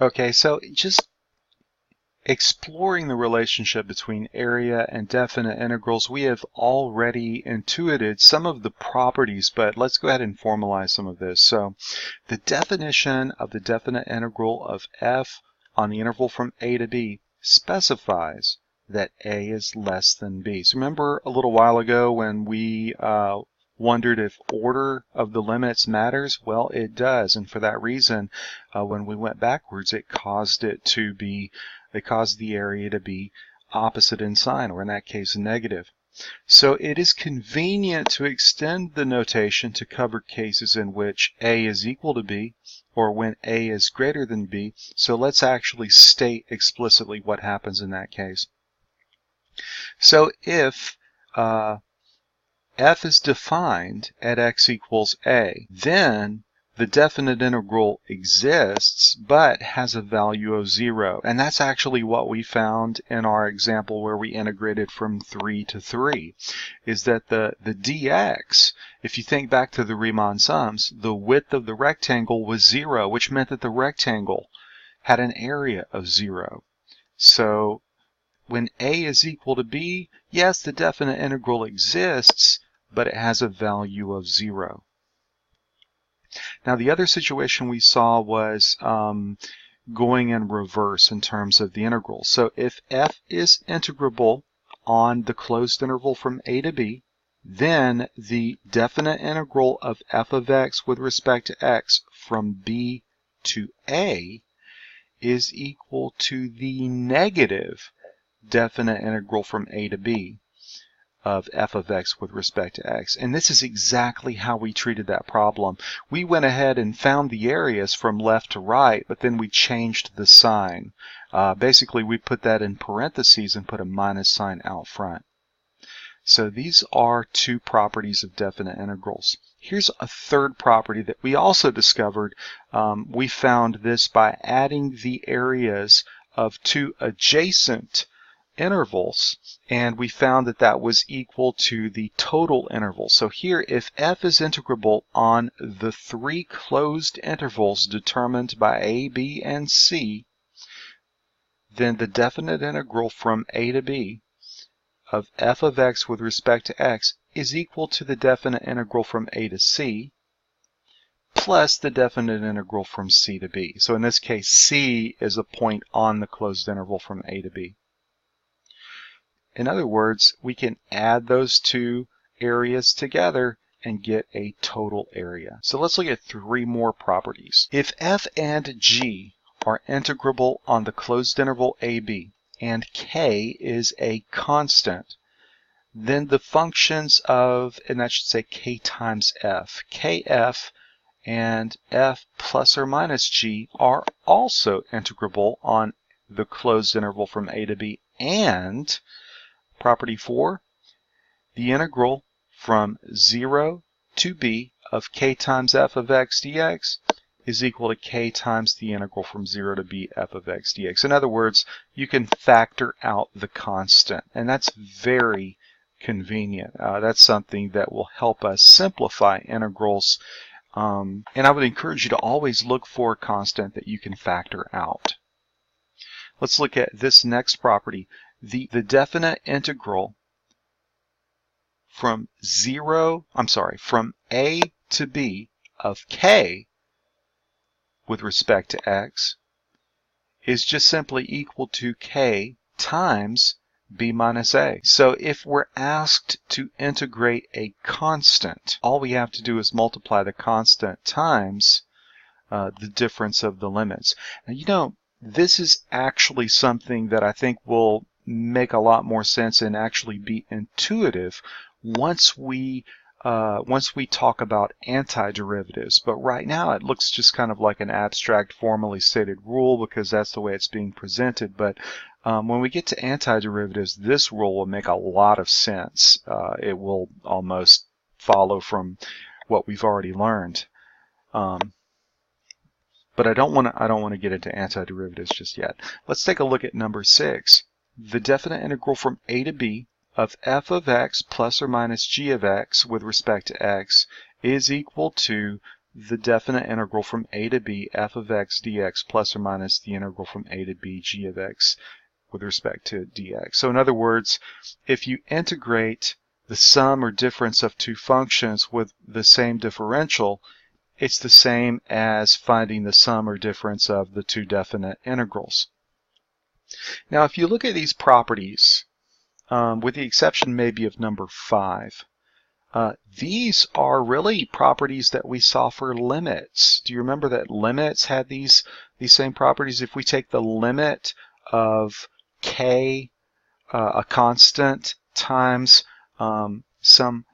Okay, so just exploring the relationship between area and definite integrals, we have already intuited some of the properties, but let's go ahead and formalize some of this. So the definition of the definite integral of f on the interval from a to b specifies that a is less than b. So remember a little while ago when we wondered if order of the limits matters? Well, it does, and for that reason, when we went backwards, it caused the area to be opposite in sign, or in that case, negative. So it is convenient to extend the notation to cover cases in which a is equal to b, or when a is greater than b. So let's actually state explicitly what happens in that case. So if f is defined at x equals a, then the definite integral exists, but has a value of 0. And that's actually what we found in our example where we integrated from 3 to 3, is that the dx, if you think back to the Riemann sums, the width of the rectangle was 0, which meant that the rectangle had an area of 0. So when a is equal to b, yes, the definite integral exists, but it has a value of 0. Now, the other situation we saw was going in reverse in terms of the integral. So if f is integrable on the closed interval from a to b, then the definite integral of f of x with respect to x from b to a is equal to the negative definite integral from a to b of f of x with respect to x. And this is exactly how we treated that problem. We went ahead and found the areas from left to right, but then we changed the sign. Basically, we put that in parentheses and put a minus sign out front. So these are two properties of definite integrals. Here's a third property that we also discovered. We found this by adding the areas of two adjacent intervals, and we found that that was equal to the total interval. So here, if f is integrable on the three closed intervals determined by a, b, and c, then the definite integral from a to b of f of x with respect to x is equal to the definite integral from a to c plus the definite integral from c to b. So in this case, c is a point on the closed interval from a to b. In other words, we can add those two areas together and get a total area. So let's look at three more properties. If f and g are integrable on the closed interval ab, and k is a constant, then the functions of, and that should say k times f, kf and f plus or minus g are also integrable on the closed interval from a to b, and property 4, the integral from 0 to b of k times f of x dx is equal to k times the integral from 0 to b f of x dx. In other words, you can factor out the constant, and that's very convenient. That's something that will help us simplify integrals, and I would encourage you to always look for a constant that you can factor out. Let's look at this next property. The definite integral from from a to b of k with respect to x is just simply equal to k times b minus a. So if we're asked to integrate a constant, all we have to do is multiply the constant times the difference of the limits. Now, this is actually something that I think will make a lot more sense and actually be intuitive once we talk about antiderivatives. But right now it looks just kind of like an abstract, formally stated rule because that's the way it's being presented. But when we get to antiderivatives, this rule will make a lot of sense. It will almost follow from what we've already learned. But I don't want to get into antiderivatives just yet. Let's take a look at number 6. The definite integral from a to b of f of x plus or minus g of x with respect to x is equal to the definite integral from a to b f of x dx plus or minus the integral from a to b g of x with respect to dx. So in other words, if you integrate the sum or difference of two functions with the same differential, it's the same as finding the sum or difference of the two definite integrals. Now, if you look at these properties, with the exception maybe of number 5, these are really properties that we saw for limits. Do you remember that limits had these same properties? If we take the limit of k, a constant, times some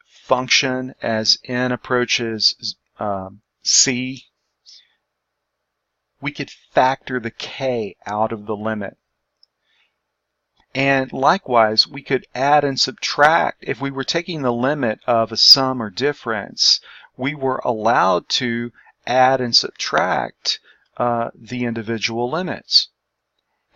function as n approaches c, we could factor the k out of the limit. And likewise, we could add and subtract. If we were taking the limit of a sum or difference, we were allowed to add and subtract the individual limits.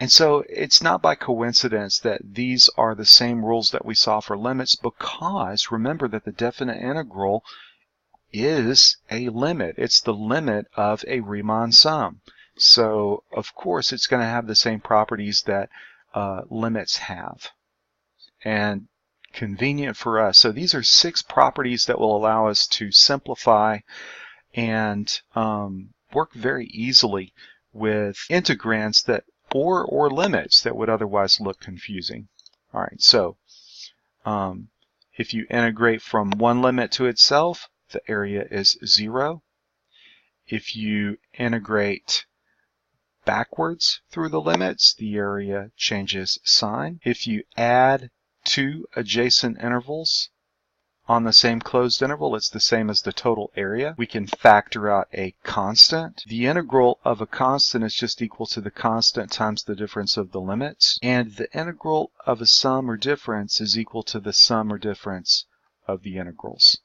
And so it's not by coincidence that these are the same rules that we saw for limits, because remember that the definite integral is a limit. It's the limit of a Riemann sum. So of course it's going to have the same properties that limits have. And convenient for us. So these are 6 properties that will allow us to simplify and work very easily with integrands that or limits that would otherwise look confusing. All right, so if you integrate from one limit to itself, the area is 0. If you integrate backwards through the limits, the area changes sign. If you add 2 adjacent intervals on the same closed interval, it's the same as the total area. We can factor out a constant. The integral of a constant is just equal to the constant times the difference of the limits. And the integral of a sum or difference is equal to the sum or difference of the integrals.